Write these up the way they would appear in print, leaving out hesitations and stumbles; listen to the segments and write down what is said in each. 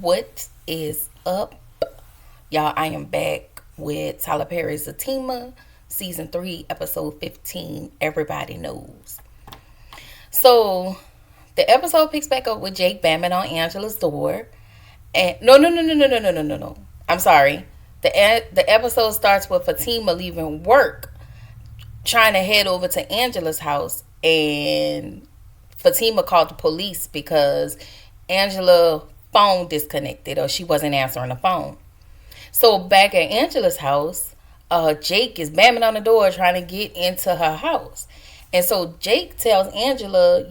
What is up, y'all? I am back with Tyler Perry's Zatima, season 3, episode 15. Everybody knows. So the episode picks back up with Jake banging on Angela's door. And no. I'm sorry. The episode starts with Fatima leaving work, trying to head over to Angela's house, and Fatima called the police because Angela's phone disconnected or she wasn't answering the phone. So back at Angela's house, Jake is banging on the door trying to get into her house. And so Jake tells Angela,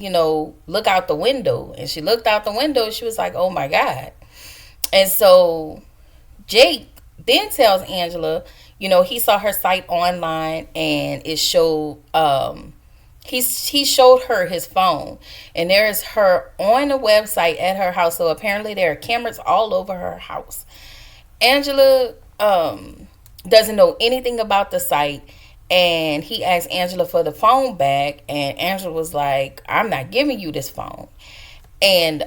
look out the window. And she looked out the window. She was like, oh my God. And so Jake then tells Angela, he saw her site online and it showed, he showed her his phone. And there is her on the website at her house. So apparently there are cameras all over her house. Angela doesn't know anything about the site. And he asked Angela for the phone back. And Angela was like, I'm not giving you this phone. And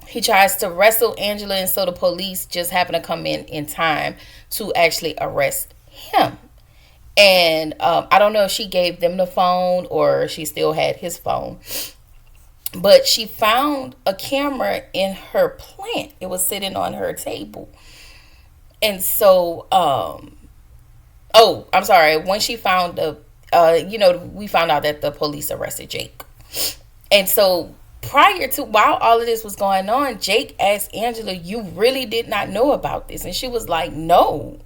he tries to wrestle Angela, and so the police just happen to come in time to actually arrest him. And I don't know if she gave them the phone or she still had his phone. But she found a camera in her plant. It was sitting on her table. And so, I'm sorry. When she found we found out that the police arrested Jake. And so while all of this was going on, Jake asked Angela, you really did not know about this? And she was like, no.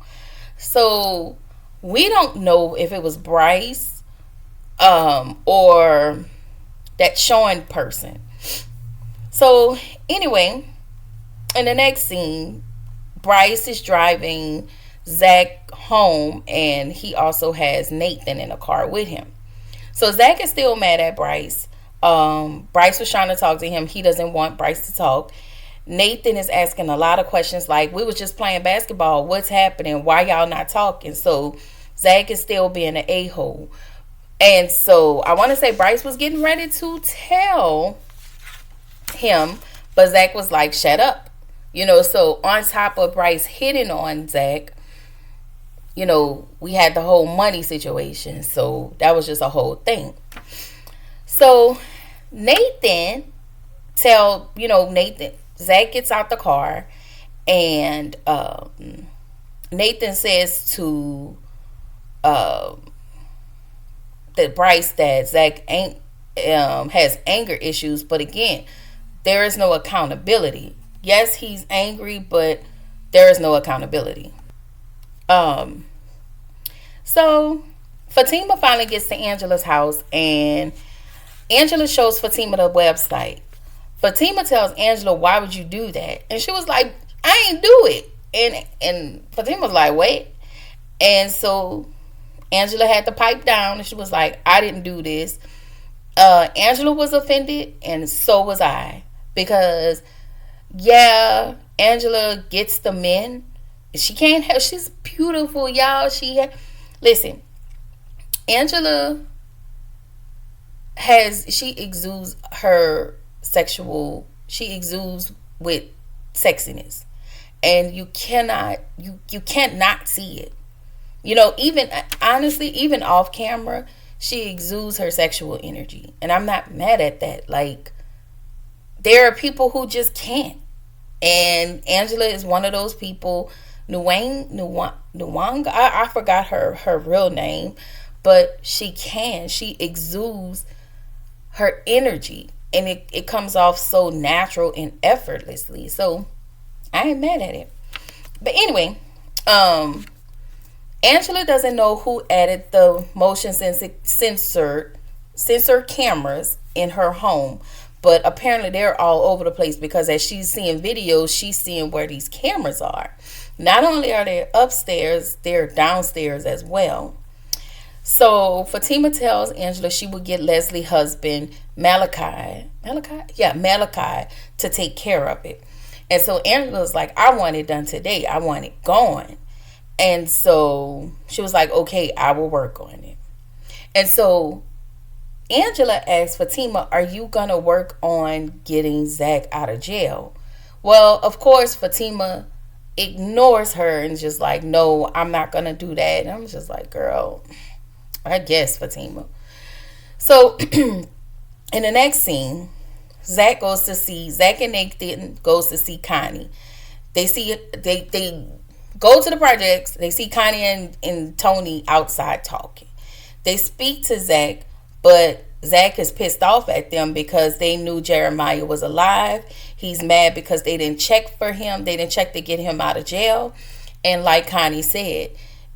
So we don't know if it was Bryce or that Sean person. So anyway, in the next scene, Bryce is driving Zach home, and he also has Nathan in the car with him. So Zach is still mad at Bryce. Bryce was trying to talk to him. He doesn't want Bryce to talk. Nathan is asking a lot of questions like, we was just playing basketball. What's happening? Why y'all not talking? So Zach is still being an a-hole. And so I want to say Bryce was getting ready to tell him, but Zach was like, shut up. So on top of Bryce hitting on Zach, we had the whole money situation. So that was just a whole thing. So Nathan Zach gets out the car, and Nathan says to that Bryce that Zach has anger issues, but again, there is no accountability. Yes, he's angry, but there is no accountability. So Fatima finally gets to Angela's house, and Angela shows Fatima the website. Fatima tells Angela, why would you do that? And she was like, I ain't do it. And Fatima was like, wait. And so Angela had to pipe down, and she was like, I didn't do this. Angela was offended, and so was I. Because, yeah, Angela gets the men. She can't help. She's beautiful, y'all. Listen, Angela she exudes she exudes with sexiness, and you cannot see it. Even honestly, even off camera, she exudes her sexual energy, and I'm not mad at that. Like, there are people who just can't, and Angela is one of those people. Nuwang, I forgot her real name, but she exudes her energy, and it comes off so natural and effortlessly. So I ain't mad at it. But anyway, Angela doesn't know who added the motion sensor cameras in her home, but apparently they're all over the place, because as she's seeing videos, she's seeing where these cameras are. Not only are they upstairs, they're downstairs as well. So Fatima tells Angela she would get Leslie's husband, Malachi, to take care of it. And so Angela's like, I want it done today. I want it gone. And so she was like, okay, I will work on it. And so Angela asked Fatima, are you going to work on getting Zach out of jail? Well, of course, Fatima ignores her and just like, no, I'm not gonna do that. And I'm just like, girl, I guess Fatima. So in the next scene, Zach and Nathan goes to see Connie. They go to the projects. They see Connie and Tony outside talking. They speak to Zach, but Zach is pissed off at them because they knew Jeremiah was alive. He's mad because they didn't check for him. They didn't check to get him out of jail. And like Connie said,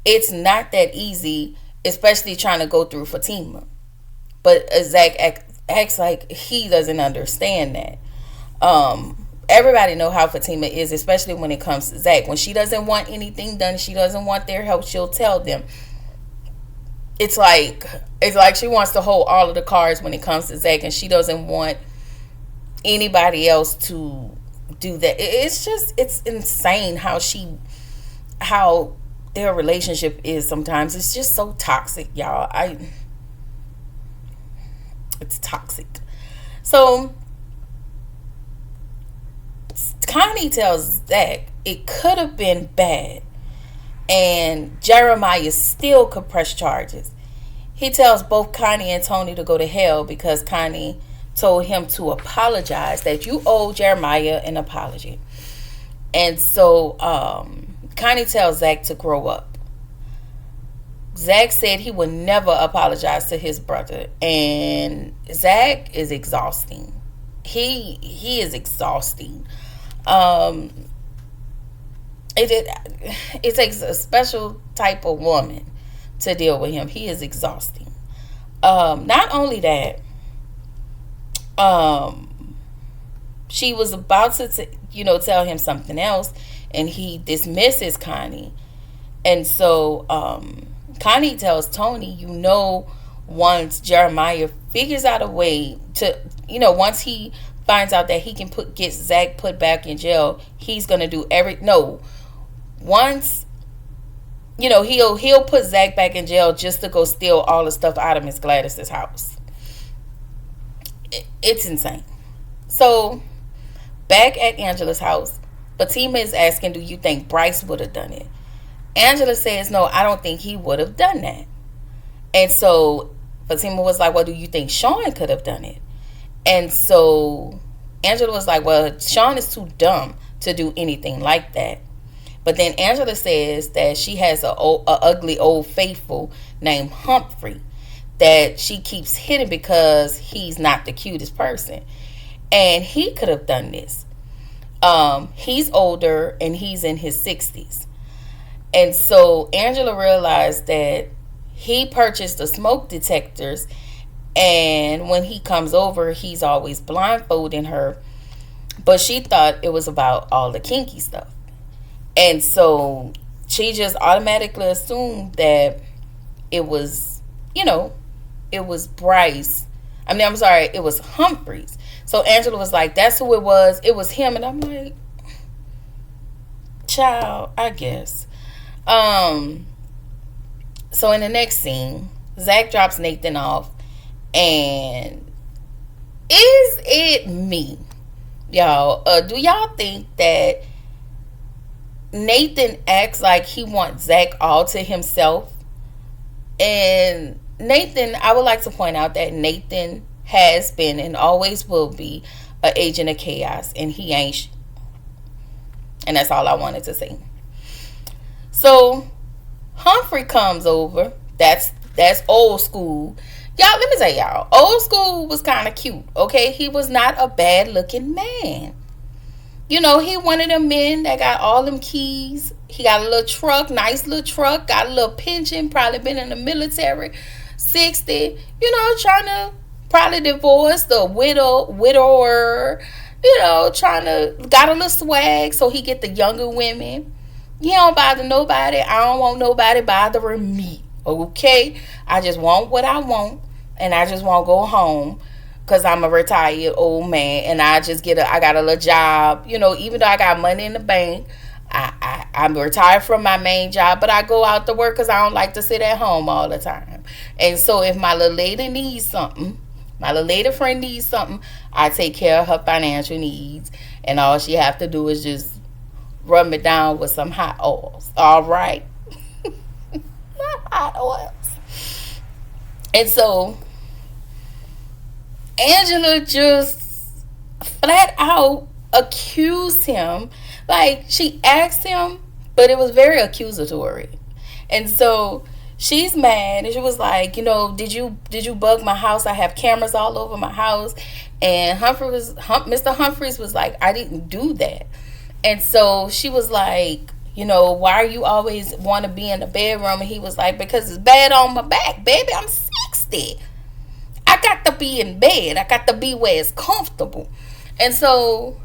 it's not that easy, especially trying to go through Fatima. But Zach acts like he doesn't understand that. Everybody know how Fatima is, especially when it comes to Zach. When she doesn't want anything done, she doesn't want their help, she'll tell them. It's like she wants to hold all of the cards when it comes to Zach, and she doesn't want anybody else to do that. It's insane how their relationship is sometimes. It's just so toxic, y'all. It's toxic. So Connie tells Zach it could have been bad, and Jeremiah still could press charges. He tells both Connie and Tony to go to hell because Connie told him to apologize, that you owe Jeremiah an apology. And so Connie tells Zach to grow up. Zach said he would never apologize to his brother, and Zach is exhausting. He is exhausting. It takes a special type of woman to deal with him. He is exhausting. Not only that, she was about to tell him something else, and he dismisses Connie. And so Connie tells Tony, once Jeremiah figures out a way to, once he finds out that he can get Zach put back in jail, he's gonna do once he'll put Zach back in jail just to go steal all the stuff out of Miss Gladys's house. It's insane. So back at Angela's house, Fatima is asking, do you think Bryce would have done it? Angela says, no, I don't think he would have done that. And so Fatima was like, well, do you think Sean could have done it? And so Angela was like, well, Sean is too dumb to do anything like that. But then Angela says that she has a ugly old faithful named Humphrey that she keeps hidden because he's not the cutest person. And he could have done this. He's older and he's in his 60s. And so Angela realized that he purchased the smoke detectors, and when he comes over, he's always blindfolding her. But she thought it was about all the kinky stuff. And so she just automatically assumed that it was, it was Bryce. It was Humphreys. So Angela was like, that's who it was. It was him. And I'm like, child, I guess. So in the next scene, Zach drops Nathan off, and is it me, y'all? Do y'all think that Nathan acts like he wants Zach all to himself? And Nathan, I would like to point out that Nathan has been and always will be an agent of chaos, and he ain't. And that's all I wanted to say. So Humphrey comes over. That's old school. Y'all, let me tell y'all, old school was kind of cute, okay? He was not a bad looking man. He one of them men that got all them keys. He got a little truck, nice little truck, got a little pension, probably been in the military, 60, trying to probably divorce the widower, got a little swag so he get the younger women. He don't bother nobody. I don't want nobody bothering me. Okay? I just want what I want, and I just want to go home because I'm a retired old man, and I got a little job. Even though I got money in the bank, I'm retired from my main job, but I go out to work because I don't like to sit at home all the time. And so if my little lady needs something, my little lady friend needs something, I take care of her financial needs. and all she have to do is just rub me down with some hot oils. All right, hot oils. And so Angela just flat out accused him. Like, she asked him, but it was very accusatory. And so she's mad, and she was like, did you bug my house? I have cameras all over my house. And Mr. Humphreys was like, I didn't do that. And so she was like, why are you always want to be in the bedroom? And he was like, because it's bad on my back, baby. I'm 60. I got to be in bed. I got to be where it's comfortable. And so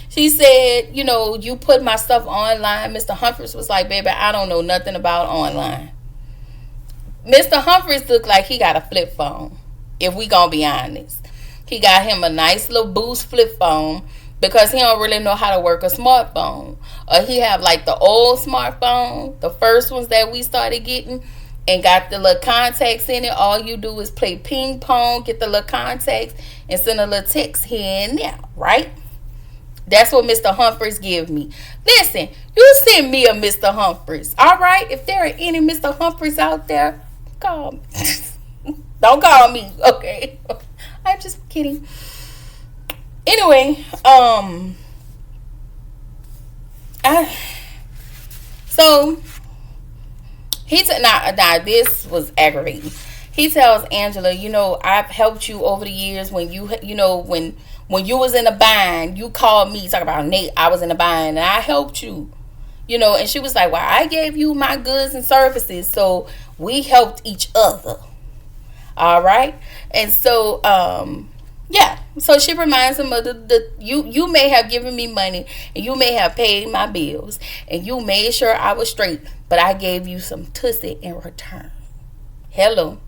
she said, you put my stuff online. Mr. Humphreys was like, baby, I don't know nothing about online. Mr. Humphreys looked like he got a flip phone, if we gonna be honest. He got him a nice little Boost flip phone because he don't really know how to work a smartphone. Or he have like the old smartphone, the first ones that we started getting, and got the little contacts in it. All you do is play ping pong, get the little contacts, and send a little text here and there, right? That's what Mr. Humphreys give me. Listen, you send me a Mr. Humphreys, all right? If there are any Mr. Humphreys out there, call me. Don't call me, okay? I'm just kidding. Anyway, so he said, now this was aggravating. He tells Angela, I've helped you over the years when when you was in a bind, you called me, talk about Nate, I was in a bind, and I helped you. And she was like, well, I gave you my goods and services, so we helped each other. All right? And so, yeah. So she reminds him of you may have given me money, and you may have paid my bills, and you made sure I was straight, but I gave you some tussie in return. Hello.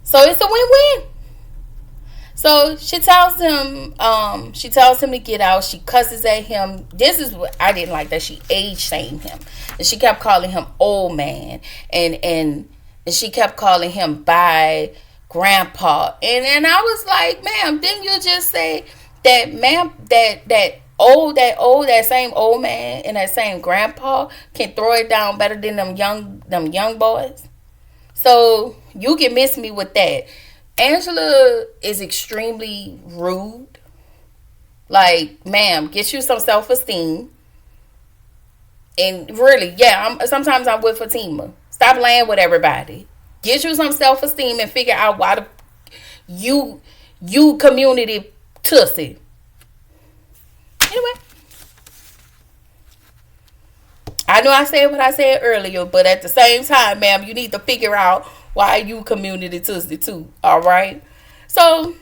So it's a win-win. So she tells him to get out. She cusses at him. This is what I didn't like, that she age shamed him. And she kept calling him old man. And she kept calling him by grandpa. And I was like, ma'am, didn't you just say that, ma'am, that same old man and that same grandpa can throw it down better than them young boys? So you can miss me with that. Angela is extremely rude. Like, ma'am, get you some self-esteem. And really, yeah, sometimes I'm with Zatima. Stop laying with everybody. Get you some self-esteem and figure out why you community tussie. Anyway, I know I said what I said earlier, but at the same time, ma'am, you need to figure out why you community tussie too. All right. So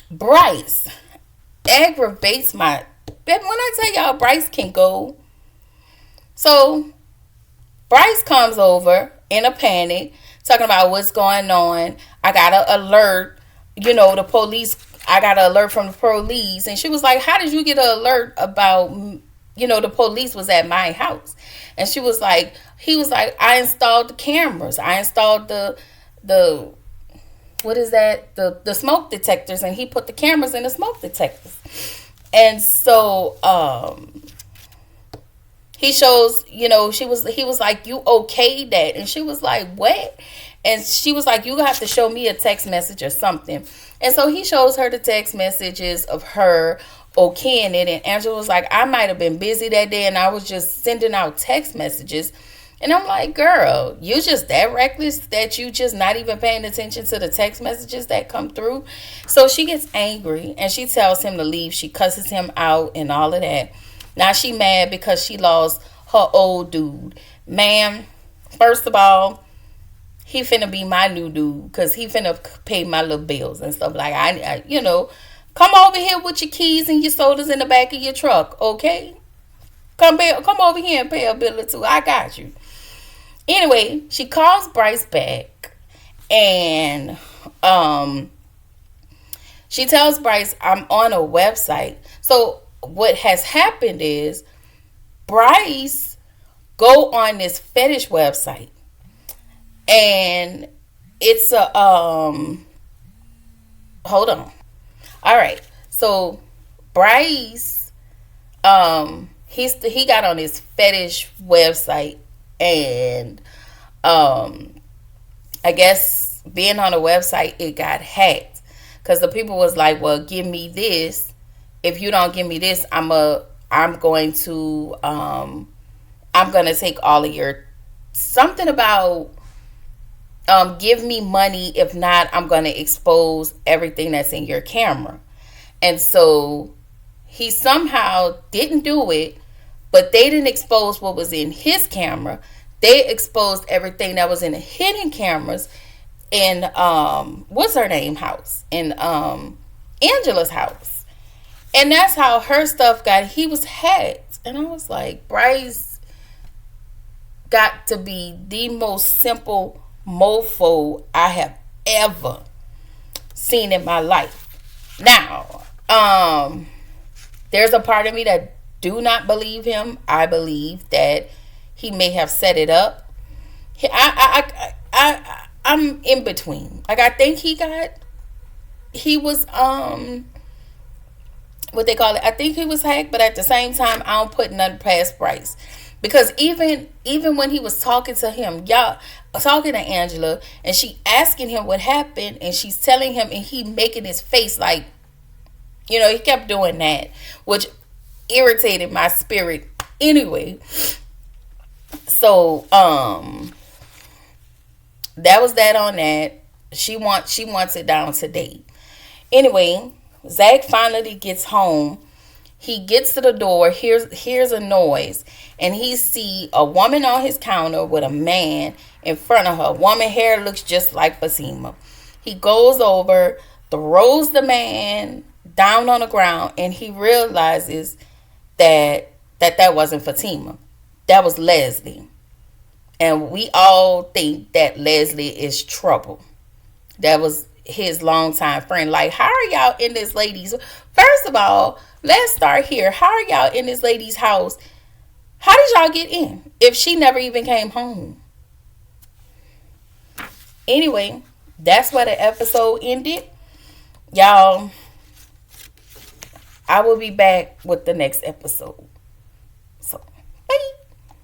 Bryce aggravates my. When I tell y'all, Bryce can go. So Bryce comes over in a panic, talking about what's going on. I got an alert, the police. I got an alert from the police. And she was like, how did you get an alert about, the police was at my house? And he was like, I installed the cameras. I installed the what is that? The smoke detectors. And he put the cameras in the smoke detectors. And so, he shows, he was like, you okayed that? And she was like, what? And she was like, you have to show me a text message or something. And so he shows her the text messages of her okaying it. And Angela was like, I might have been busy that day and I was just sending out text messages. And I'm like, girl, you just that reckless that you just not even paying attention to the text messages that come through? So she gets angry and she tells him to leave. She cusses him out and all of that. Now she mad because she lost her old dude. Ma'am, first of all, he finna be my new dude because he finna pay my little bills and stuff. Like, I come over here with your keys and your sodas in the back of your truck, okay? Come over here and pay a bill or two. I got you. Anyway, she calls Bryce back and she tells Bryce, I'm on a website. So what has happened is Bryce go on this fetish website and it's a hold on. All right. So Bryce, he got on his fetish website, and I guess being on the website, it got hacked because the people was like, "Well, give me this. If you don't give me this, I'm going to take all of your something about give me money. If not, I'm going to expose everything that's in your camera." And so he somehow didn't do it, but they didn't expose what was in his camera. They exposed everything that was in the hidden cameras in what's her name house, in Angela's house. And that's how her stuff he was hacked. And I was like, Bryce got to be the most simple mofo I have ever seen in my life. Now, there's a part of me that do not believe him. I believe that he may have set it up. I'm in between. Like, I think he was what they call it. I think he was hacked, but at the same time, I don't put nothing past Bryce. Because even when he was talking to him, y'all talking to Angela, and she asking him what happened, and she's telling him, and he making his face like, he kept doing that, which irritated my spirit anyway. So that was that on that. She wants it down to date. Anyway, Zach finally gets home. He gets to the door, hears a noise, and he see a woman on his counter with a man in front of her. Woman hair looks just like Fatima. He goes over, throws the man down on the ground, and he realizes that wasn't Fatima. That was Leslie. And we all think that Leslie is trouble. That was his longtime friend. Like, how are y'all in this lady's... First of all, let's start here. How are y'all in this lady's house? How did y'all get in if she never even came home? Anyway, that's where the episode ended. Y'all, I will be back with the next episode.